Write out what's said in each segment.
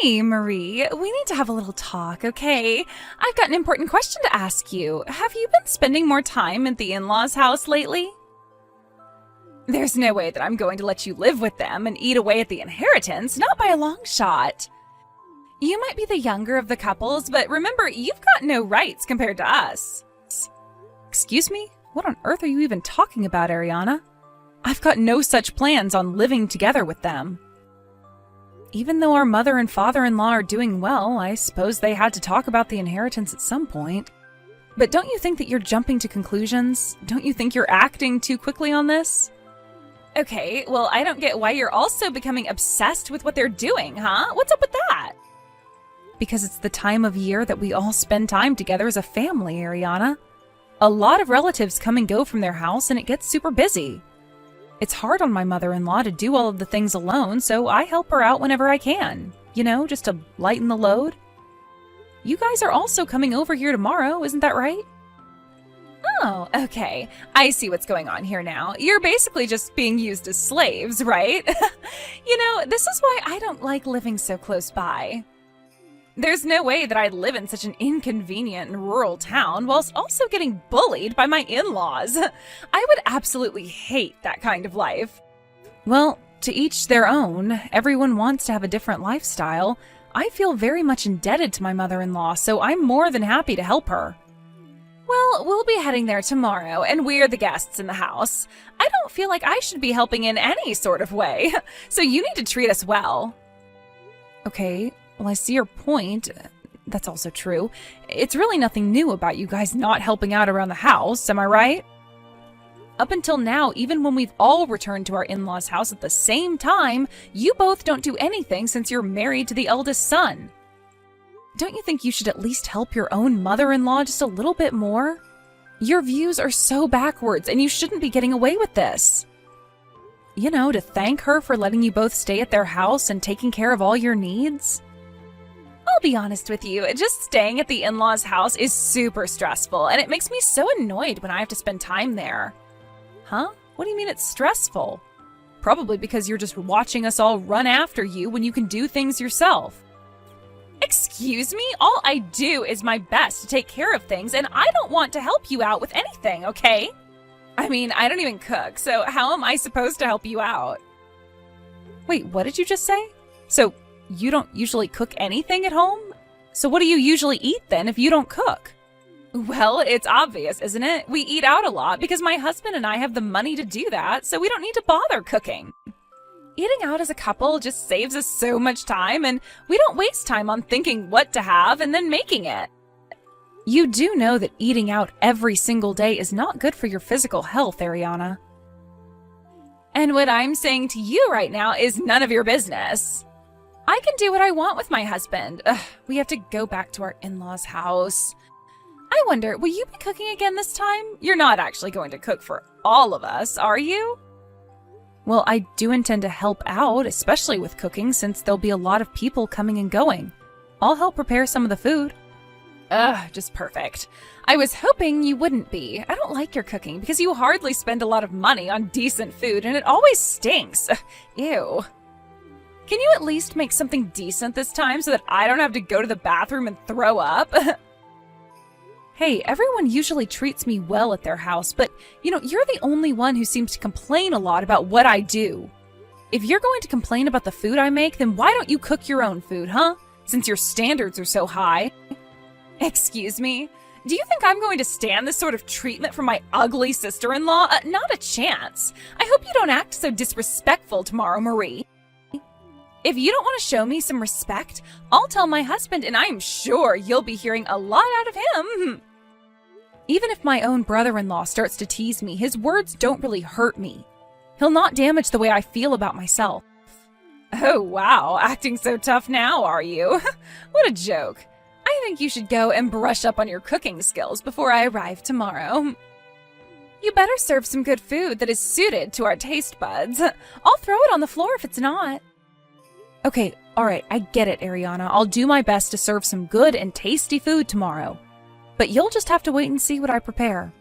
Hey, Marie, we need to have a little talk, okay? I've got an important question to ask you. Have you been spending more time at the in-laws' house lately? There's no way that I'm going to let you live with them and eat away at the inheritance, not by a long shot. You might be the younger of the couples, but remember, you've got no rights compared to us. Excuse me? What on earth are you even talking about, Ariana? I've got no such plans on living together with them. Even though our mother and father-in-law are doing well, I suppose they had to talk about the inheritance at some point. But don't you think that you're jumping to conclusions? Don't you think you're acting too quickly on this? Okay, well, I don't get why you're also becoming obsessed with what they're doing, huh? What's up with that? Because it's the time of year that we all spend time together as a family, Ariana. A lot of relatives come and go from their house, and it gets super busy. It's hard on my mother-in-law to do all of the things alone, so I help her out whenever I can. You know, just to lighten the load. You guys are also coming over here tomorrow, isn't that right? Oh, okay. I see what's going on here now. You're basically just being used as slaves, right? You know, this is why I don't like living so close by. There's no way that I'd live in such an inconvenient and rural town whilst also getting bullied by my in-laws. I would absolutely hate that kind of life. Well, to each their own. Everyone wants to have a different lifestyle. I feel very much indebted to my mother-in-law, so I'm more than happy to help her. Well, we'll be heading there tomorrow, and we're the guests in the house. I don't feel like I should be helping in any sort of way, so you need to treat us well. Okay. Well, I see your point. That's also true. It's really nothing new about you guys not helping out around the house, am I right? Up until now, even when we've all returned to our in-laws' house at the same time, you both don't do anything since you're married to the eldest son. Don't you think you should at least help your own mother-in-law just a little bit more? Your views are so backwards, and you shouldn't be getting away with this. You know, to thank her for letting you both stay at their house and taking care of all your needs? I'll be honest with you, just staying at the in-laws' house is super stressful, and it makes me so annoyed when I have to spend time there. Huh? What do you mean it's stressful? Probably because you're just watching us all run after you when you can do things yourself. Excuse me? All I do is my best to take care of things, and I don't want to help you out with anything, okay? I mean, I don't even cook, so how am I supposed to help you out? Wait, what did you just say? So, you don't usually cook anything at home? So what do you usually eat then if you don't cook? Well, it's obvious, isn't it? We eat out a lot because my husband and I have the money to do that, so we don't need to bother cooking. Eating out as a couple just saves us so much time, and we don't waste time on thinking what to have and then making it. You do know that eating out every single day is not good for your physical health, Ariana. And what I'm saying to you right now is none of your business. I can do what I want with my husband. Ugh, we have to go back to our in-laws' house. I wonder, will you be cooking again this time? You're not actually going to cook for all of us, are you? Well, I do intend to help out, especially with cooking, since there'll be a lot of people coming and going. I'll help prepare some of the food. Ugh, just perfect. I was hoping you wouldn't be. I don't like your cooking because you hardly spend a lot of money on decent food, and it always stinks. Ugh, ew. Can you at least make something decent this time so that I don't have to go to the bathroom and throw up? Hey, everyone usually treats me well at their house, but, you know, you're the only one who seems to complain a lot about what I do. If you're going to complain about the food I make, then why don't you cook your own food, huh? Since your standards are so high. Excuse me? Do you think I'm going to stand this sort of treatment from my ugly sister-in-law? Not a chance. I hope you don't act so disrespectful tomorrow, Marie. If you don't want to show me some respect, I'll tell my husband, and I'm sure you'll be hearing a lot out of him. Even if my own brother-in-law starts to tease me, his words don't really hurt me. He'll not damage the way I feel about myself. Oh, wow, acting so tough now, are you? What a joke. I think you should go and brush up on your cooking skills before I arrive tomorrow. You better serve some good food that is suited to our taste buds. I'll throw it on the floor if it's not. Okay, alright, I get it, Ariana. I'll do my best to serve some good and tasty food tomorrow. But you'll just have to wait and see what I prepare.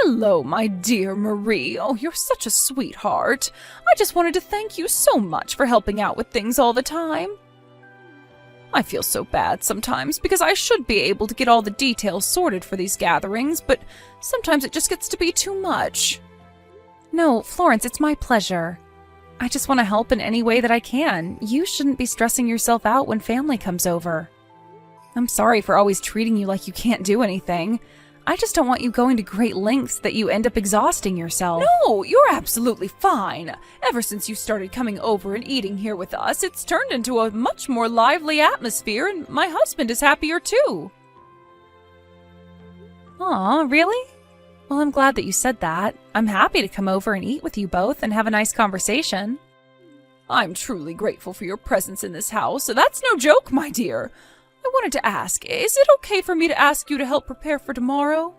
Hello, my dear Marie. Oh, you're such a sweetheart. I just wanted to thank you so much for helping out with things all the time. I feel so bad sometimes because I should be able to get all the details sorted for these gatherings, but sometimes it just gets to be too much. No, Florence, it's my pleasure. I just want to help in any way that I can. You shouldn't be stressing yourself out when family comes over. I'm sorry for always treating you like you can't do anything. I just don't want you going to great lengths that you end up exhausting yourself. No, you're absolutely fine. Ever since you started coming over and eating here with us, it's turned into a much more lively atmosphere, and my husband is happier too. Aw, really? Well, I'm glad that you said that. I'm happy to come over and eat with you both and have a nice conversation. I'm truly grateful for your presence in this house. That's no joke, my dear. I wanted to ask, is it okay for me to ask you to help prepare for tomorrow?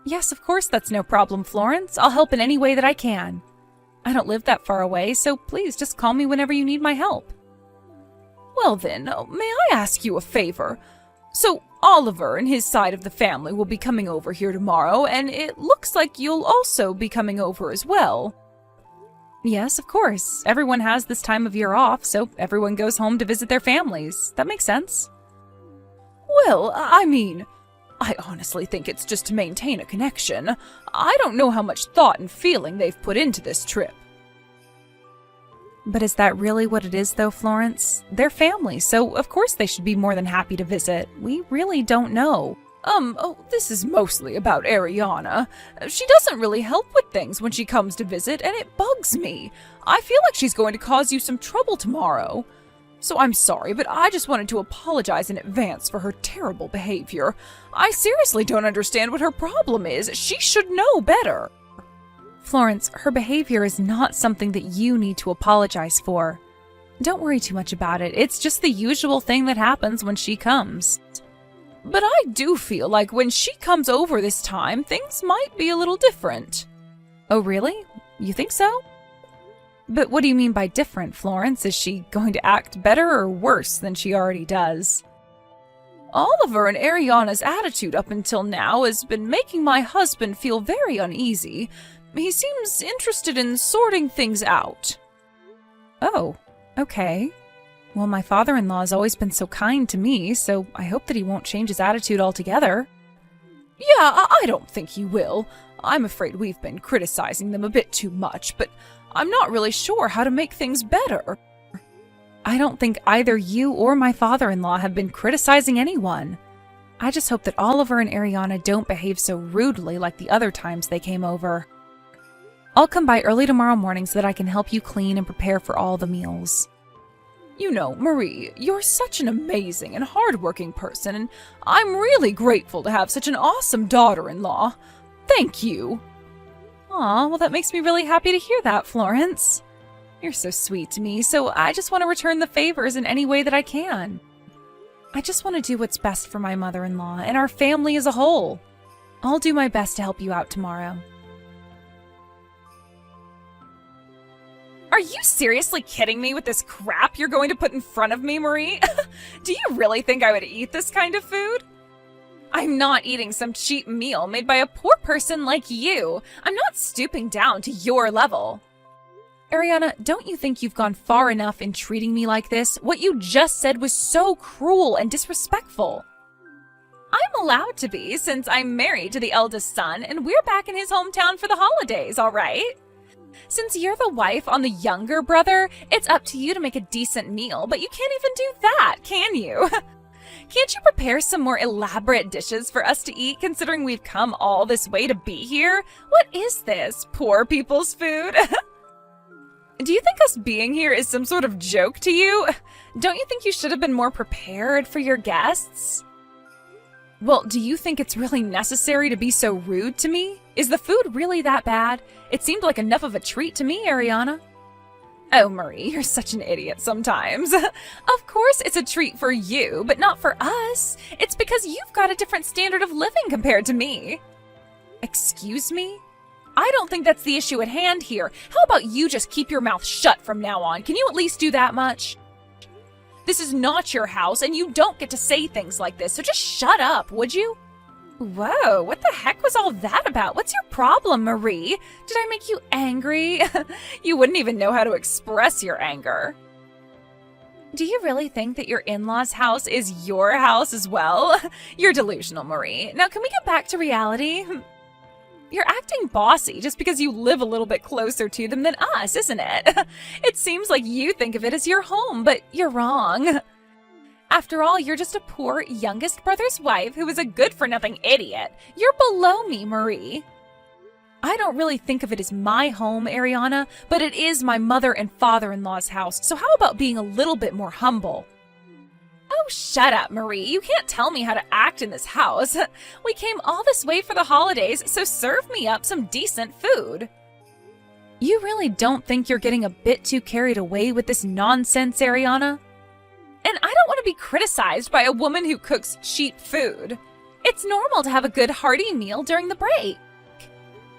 Yes, of course, that's no problem, Florence. I'll help in any way that I can. I don't live that far away, so please just call me whenever you need my help. Well then, may I ask you a favor? So, Oliver and his side of the family will be coming over here tomorrow, and it looks like you'll also be coming over as well. Yes, of course. Everyone has this time of year off, so everyone goes home to visit their families. That makes sense. Well, I mean, I honestly think it's just to maintain a connection. I don't know how much thought and feeling they've put into this trip. But is that really what it is, though, Florence? They're family, so of course they should be more than happy to visit. We really don't know. This is mostly about Ariana. She doesn't really help with things when she comes to visit, and it bugs me. I feel like she's going to cause you some trouble tomorrow. So I'm sorry, but I just wanted to apologize in advance for her terrible behavior. I seriously don't understand what her problem is. She should know better. Florence, her behavior is not something that you need to apologize for. Don't worry too much about it. It's just the usual thing that happens when she comes. But I do feel like when she comes over this time, things might be a little different. Oh, really? You think so? But what do you mean by different, Florence? Is she going to act better or worse than she already does? Oliver and Ariana's attitude up until now has been making my husband feel very uneasy. He seems interested in sorting things out. Oh, okay. Well, my father-in-law has always been so kind to me, so I hope that he won't change his attitude altogether. Yeah, I don't think he will. I'm afraid we've been criticizing them a bit too much, but I'm not really sure how to make things better. I don't think either you or my father-in-law have been criticizing anyone. I just hope that Oliver and Ariana don't behave so rudely like the other times they came over. I'll come by early tomorrow morning so that I can help you clean and prepare for all the meals. You know, Marie, you're such an amazing and hardworking person, and I'm really grateful to have such an awesome daughter-in-law. Thank you. Aw, well that makes me really happy to hear that, Florence. You're so sweet to me, so I just want to return the favors in any way that I can. I just want to do what's best for my mother-in-law and our family as a whole. I'll do my best to help you out tomorrow. Are you seriously kidding me with this crap you're going to put in front of me, Marie? Do you really think I would eat this kind of food? I'm not eating some cheap meal made by a poor person like you. I'm not stooping down to your level. Ariana, don't you think you've gone far enough in treating me like this? What you just said was so cruel and disrespectful. I'm allowed to be since I'm married to the eldest son and we're back in his hometown for the holidays, all right? Since you're the wife on the younger brother, it's up to you to make a decent meal, but you can't even do that, can you? Can't you prepare some more elaborate dishes for us to eat, considering we've come all this way to be here? What is this, poor people's food? Do you think us being here is some sort of joke to you? Don't you think you should have been more prepared for your guests? Well, do you think it's really necessary to be so rude to me? Is the food really that bad? It seemed like enough of a treat to me, Ariana. Oh, Marie, you're such an idiot sometimes. Of course it's a treat for you, but not for us. It's because you've got a different standard of living compared to me. Excuse me? I don't think that's the issue at hand here. How about you just keep your mouth shut from now on? Can you at least do that much? This is not your house, and you don't get to say things like this, so just shut up, would you? Whoa, what the heck was all that about? What's your problem, Marie? Did I make you angry? You wouldn't even know how to express your anger. Do you really think that your in-laws' house is your house as well? You're delusional, Marie. Now, can we get back to reality? You're acting bossy just because you live a little bit closer to them than us, isn't it? It seems like you think of it as your home, but you're wrong. After all, you're just a poor youngest brother's wife who is a good-for-nothing idiot. You're below me, Marie. I don't really think of it as my home, Ariana, but it is my mother and father-in-law's house, so how about being a little bit more humble? Oh, shut up, Marie. You can't tell me how to act in this house. We came all this way for the holidays, so serve me up some decent food. You really don't think you're getting a bit too carried away with this nonsense, Ariana? And I don't want to be criticized by a woman who cooks cheap food. It's normal to have a good hearty meal during the break.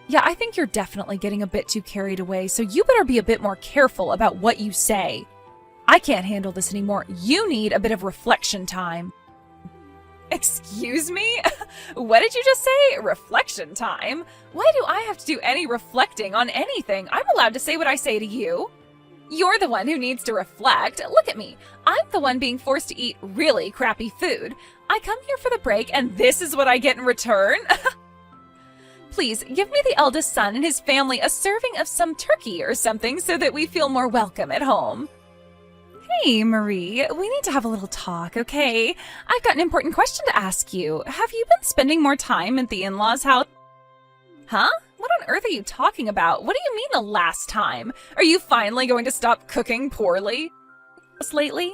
Yeah, I think you're definitely getting a bit too carried away, so you better be a bit more careful about what you say. I can't handle this anymore. You need a bit of reflection time. Excuse me? What did you just say? Reflection time? Why do I have to do any reflecting on anything? I'm allowed to say what I say to you. You're the one who needs to reflect. Look at me. I'm the one being forced to eat really crappy food. I come here for the break, and this is what I get in return? Please, give me the eldest son and his family a serving of some turkey or something so that we feel more welcome at home. Hey, Marie, we need to have a little talk, okay? I've got an important question to ask you. Have you been spending more time at the in-laws' house? Huh? What on earth are you talking about? What do you mean the last time? Are you finally going to stop cooking poorly lately?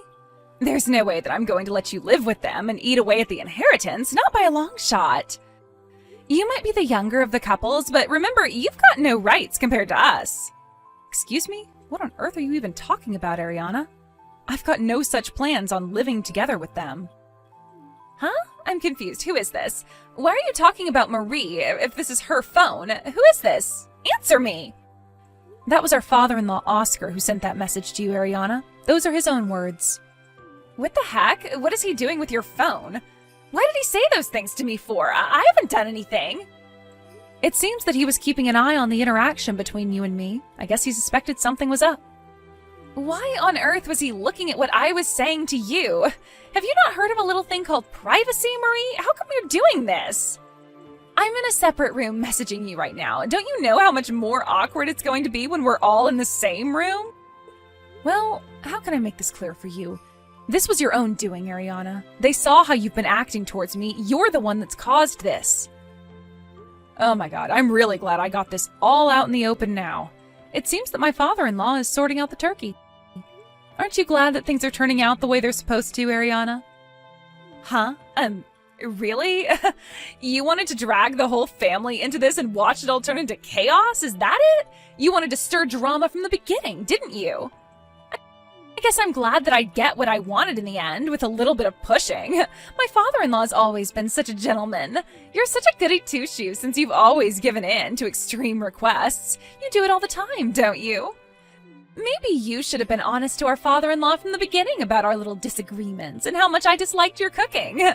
There's no way that I'm going to let you live with them and eat away at the inheritance, not by a long shot. You might be the younger of the couples, but remember, you've got no rights compared to us. Excuse me? What on earth are you even talking about, Ariana? I've got no such plans on living together with them. Huh? I'm confused. Who is this? Why are you talking about Marie if this is her phone? Who is this? Answer me! That was our father-in-law, Oscar, who sent that message to you, Ariana. Those are his own words. What the heck? What is he doing with your phone? Why did he say those things to me for? I haven't done anything. It seems that he was keeping an eye on the interaction between you and me. I guess he suspected something was up. Why on earth was he looking at what I was saying to you? Have you not heard of a little thing called privacy, Marie? How come you're doing this? I'm in a separate room messaging you right now. Don't you know how much more awkward it's going to be when we're all in the same room? Well, how can I make this clear for you? This was your own doing, Ariana. They saw how you've been acting towards me. You're the one that's caused this. Oh my god, I'm really glad I got this all out in the open now. It seems that my father-in-law is sorting out the turkey. Aren't you glad that things are turning out the way they're supposed to, Ariana? Huh? Really? You wanted to drag the whole family into this and watch it all turn into chaos? Is that it? You wanted to stir drama from the beginning, didn't you? I guess I'm glad that I get what I wanted in the end, with a little bit of pushing. My father-in-law's always been such a gentleman. You're such a goody two-shoes since you've always given in to extreme requests. You do it all the time, don't you? Maybe you should have been honest to our father-in-law from the beginning about our little disagreements and how much I disliked your cooking.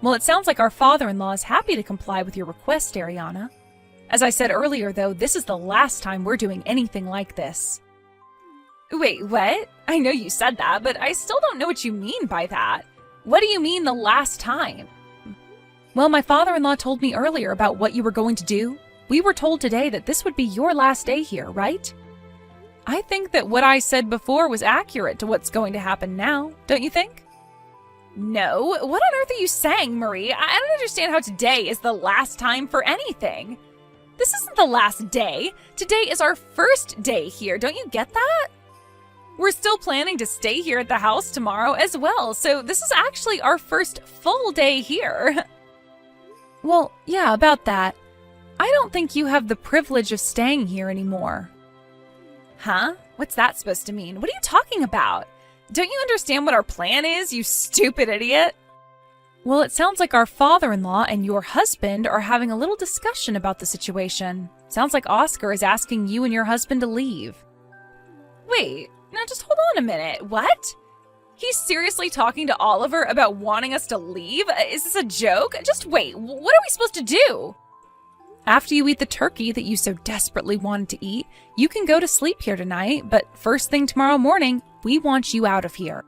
Well, it sounds like our father-in-law is happy to comply with your request, Ariana. As I said earlier, though, this is the last time we're doing anything like this. Wait, what? I know you said that, but I still don't know what you mean by that. What do you mean the last time? Well, my father-in-law told me earlier about what you were going to do. We were told today that this would be your last day here, right? I think that what I said before was accurate to what's going to happen now, don't you think? No, what on earth are you saying, Marie? I don't understand how today is the last time for anything. This isn't the last day. Today is our first day here, don't you get that? We're still planning to stay here at the house tomorrow as well, so this is actually our first full day here. Well, yeah, about that. I don't think you have the privilege of staying here anymore. Huh? What's that supposed to mean? What are you talking about? Don't you understand what our plan is, you stupid idiot? Well, it sounds like our father-in-law and your husband are having a little discussion about the situation. Sounds like Oscar is asking you and your husband to leave. Wait. Now just hold on a minute. What? He's seriously talking to Oliver about wanting us to leave? Is this a joke? Just wait, what are we supposed to do? After you eat the turkey that you so desperately wanted to eat, you can go to sleep here tonight, but first thing tomorrow morning, we want you out of here.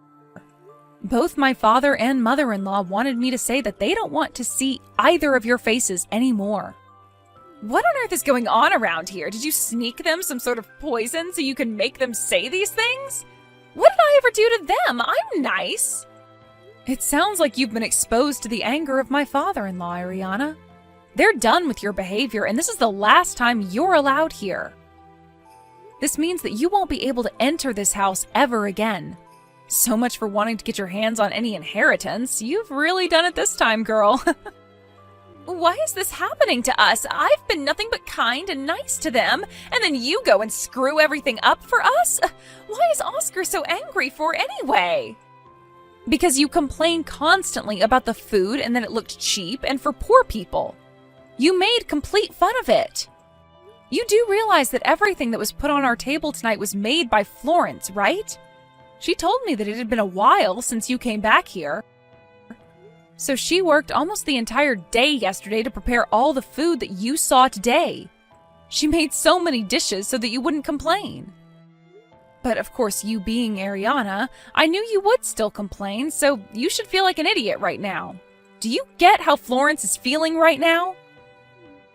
Both my father and mother-in-law wanted me to say that they don't want to see either of your faces anymore. What on earth is going on around here? Did you sneak them some sort of poison so you can make them say these things? What did I ever do to them? I'm nice. It sounds like you've been exposed to the anger of my father-in-law, Ariana. They're done with your behavior, and this is the last time you're allowed here. This means that you won't be able to enter this house ever again. So much for wanting to get your hands on any inheritance. You've really done it this time, girl. Why is this happening to us? I've been nothing but kind and nice to them, and then you go and screw everything up for us? Why is Oscar so angry for anyway? Because you complain constantly about the food and that it looked cheap and for poor people. You made complete fun of it. You do realize that everything that was put on our table tonight was made by Florence, right? She told me that it had been a while since you came back here. So she worked almost the entire day yesterday to prepare all the food that you saw today. She made so many dishes so that you wouldn't complain. But of course, you being Ariana, I knew you would still complain, so you should feel like an idiot right now. Do you get how Florence is feeling right now?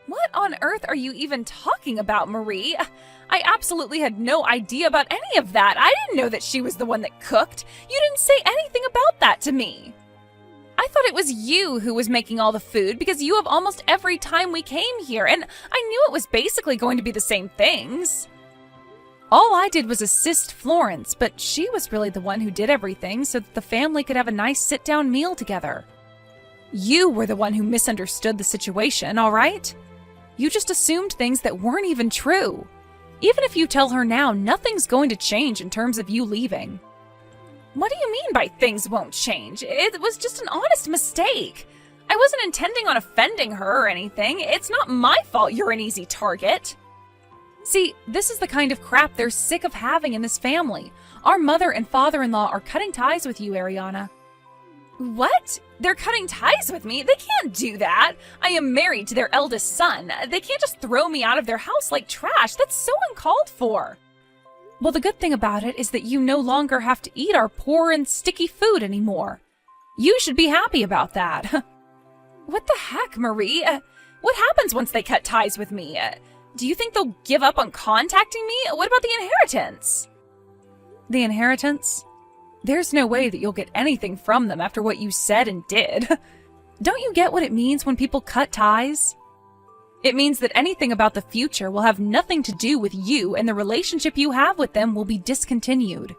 What on earth are you even talking about, Marie? I absolutely had no idea about any of that. I didn't know that she was the one that cooked. You didn't say anything about that to me. I thought it was you who was making all the food because you have almost every time we came here, and I knew it was basically going to be the same things. All I did was assist Florence, but she was really the one who did everything so that the family could have a nice sit-down meal together. You were the one who misunderstood the situation, all right? You just assumed things that weren't even true. Even if you tell her now, nothing's going to change in terms of you leaving. What do you mean by things won't change? It was just an honest mistake. I wasn't intending on offending her or anything. It's not my fault you're an easy target. See, this is the kind of crap they're sick of having in this family. Our mother and father-in-law are cutting ties with you, Ariana. What? They're cutting ties with me? They can't do that. I am married to their eldest son. They can't just throw me out of their house like trash. That's so uncalled for. Well, the good thing about it is that you no longer have to eat our poor and sticky food anymore. You should be happy about that. What the heck, Marie? What happens once they cut ties with me? Do you think they'll give up on contacting me? What about the inheritance? The inheritance? There's no way that you'll get anything from them after what you said and did. Don't you get what it means when people cut ties? It means that anything about the future will have nothing to do with you, and the relationship you have with them will be discontinued.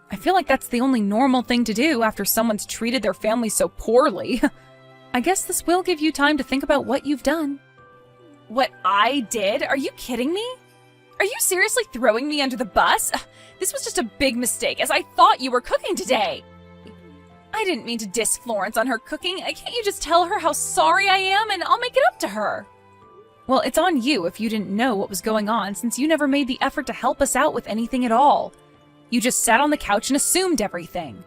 I feel like that's the only normal thing to do after someone's treated their family so poorly. I guess this will give you time to think about what you've done. What I did? Are you kidding me? Are you seriously throwing me under the bus? This was just a big mistake, as I thought you were cooking today. I didn't mean to diss Florence on her cooking. Can't you just tell her how sorry I am, and I'll make it up to her? Well, it's on you if you didn't know what was going on, since you never made the effort to help us out with anything at all. You just sat on the couch and assumed everything.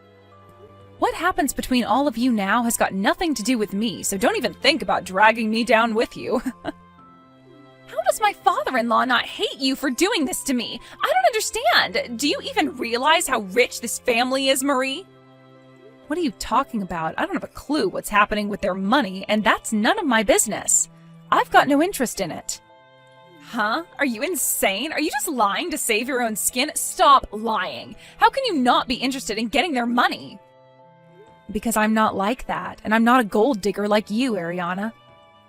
What happens between all of you now has got nothing to do with me, so don't even think about dragging me down with you. How does my father-in-law not hate you for doing this to me? I don't understand. Do you even realize how rich this family is, Marie? What are you talking about? I don't have a clue what's happening with their money, and that's none of my business. I've got no interest in it. Huh? Are you insane? Are you just lying to save your own skin? Stop lying. How can you not be interested in getting their money? Because I'm not like that, and I'm not a gold digger like you, Ariana.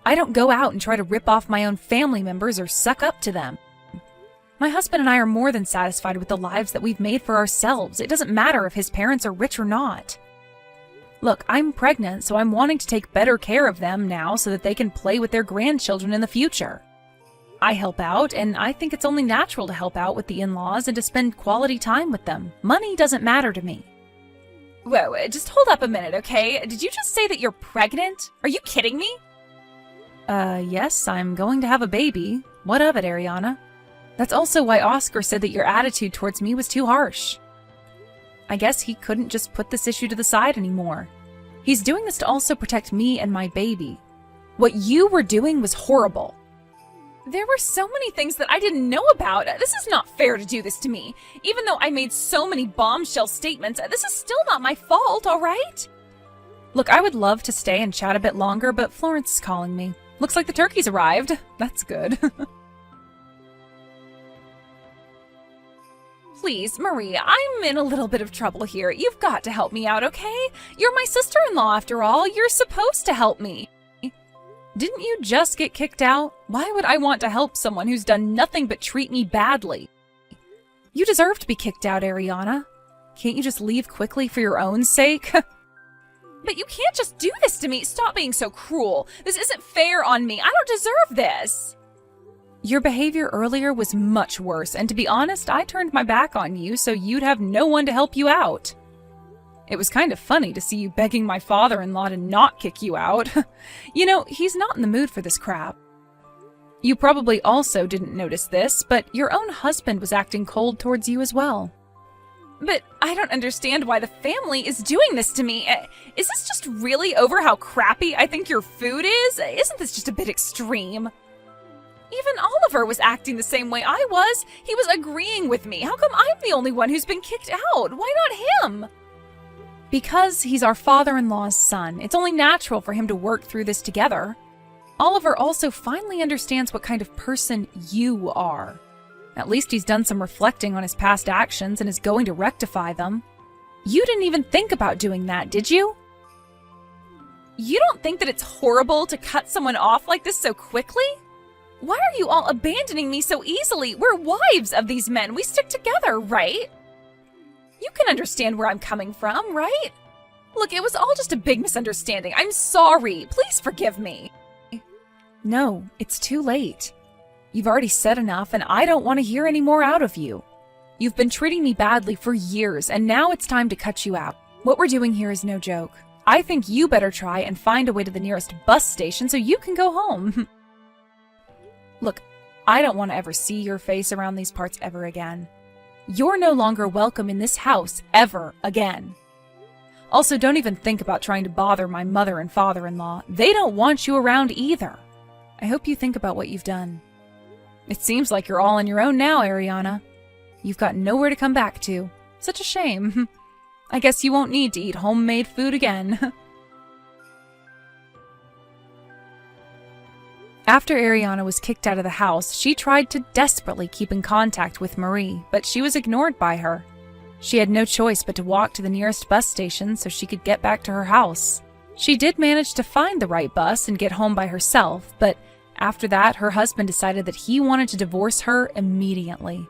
I don't go out and try to rip off my own family members or suck up to them. My husband and I are more than satisfied with the lives that we've made for ourselves. It doesn't matter if his parents are rich or not. Look, I'm pregnant, so I'm wanting to take better care of them now so that they can play with their grandchildren in the future. I help out, and I think it's only natural to help out with the in-laws and to spend quality time with them. Money doesn't matter to me. Whoa, just hold up a minute, okay? Did you just say that you're pregnant? Are you kidding me? Yes, I'm going to have a baby. What of it, Ariana? That's also why Oscar said that your attitude towards me was too harsh. I guess he couldn't just put this issue to the side anymore. He's doing this to also protect me and my baby. What you were doing was horrible. There were so many things that I didn't know about. This is not fair to do this to me. Even though I made so many bombshell statements, this is still not my fault, all right? Look, I would love to stay and chat a bit longer, but Florence is calling me. Looks like the turkey's arrived. That's good. Please, Marie, I'm in a little bit of trouble here. You've got to help me out, okay? You're my sister-in-law after all. You're supposed to help me. Didn't you just get kicked out? Why would I want to help someone who's done nothing but treat me badly? You deserve to be kicked out, Ariana. Can't you just leave quickly for your own sake? But you can't just do this to me. Stop being so cruel. This isn't fair on me. I don't deserve this. Your behavior earlier was much worse, and to be honest, I turned my back on you so you'd have no one to help you out. It was kind of funny to see you begging my father-in-law to not kick you out. You know, he's not in the mood for this crap. You probably also didn't notice this, but your own husband was acting cold towards you as well. But I don't understand why the family is doing this to me. Is this just really over how crappy I think your food is? Isn't this just a bit extreme? Even Oliver was acting the same way I was. He was agreeing with me. How come I'm the only one who's been kicked out? Why not him? Because he's our father-in-law's son. It's only natural for him to work through this together. Oliver also finally understands what kind of person you are. At least he's done some reflecting on his past actions and is going to rectify them. You didn't even think about doing that, did you? You don't think that it's horrible to cut someone off like this so quickly? Why are you all abandoning me so easily? We're wives of these men. We stick together, right? You can understand where I'm coming from, right? Look, it was all just a big misunderstanding. I'm sorry. Please forgive me. No, it's too late. You've already said enough, and I don't want to hear any more out of you. You've been treating me badly for years, and now it's time to cut you out. What we're doing here is no joke. I think you better try and find a way to the nearest bus station so you can go home. Look, I don't want to ever see your face around these parts ever again. You're no longer welcome in this house ever again. Also, don't even think about trying to bother my mother and father-in-law. They don't want you around either. I hope you think about what you've done. It seems like you're all on your own now, Ariana. You've got nowhere to come back to. Such a shame. I guess you won't need to eat homemade food again. After Ariana was kicked out of the house, she tried to desperately keep in contact with Marie, but she was ignored by her. She had no choice but to walk to the nearest bus station so she could get back to her house. She did manage to find the right bus and get home by herself, but after that, her husband decided that he wanted to divorce her immediately.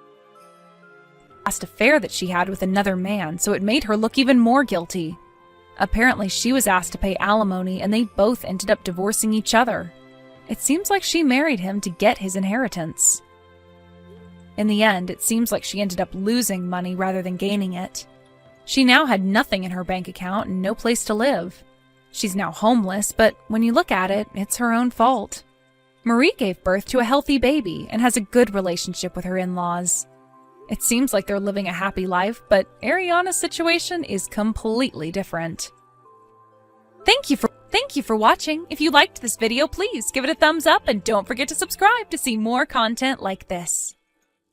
Last affair that she had with another man, so it made her look even more guilty. Apparently, she was asked to pay alimony, and they both ended up divorcing each other. It seems like she married him to get his inheritance. In the end, it seems like she ended up losing money rather than gaining it. She now had nothing in her bank account and no place to live. She's now homeless, but when you look at it, it's her own fault. Marie gave birth to a healthy baby and has a good relationship with her in-laws. It seems like they're living a happy life, but Ariana's situation is completely different. Thank you for watching. If you liked this video, please give it a thumbs up and don't forget to subscribe to see more content like this.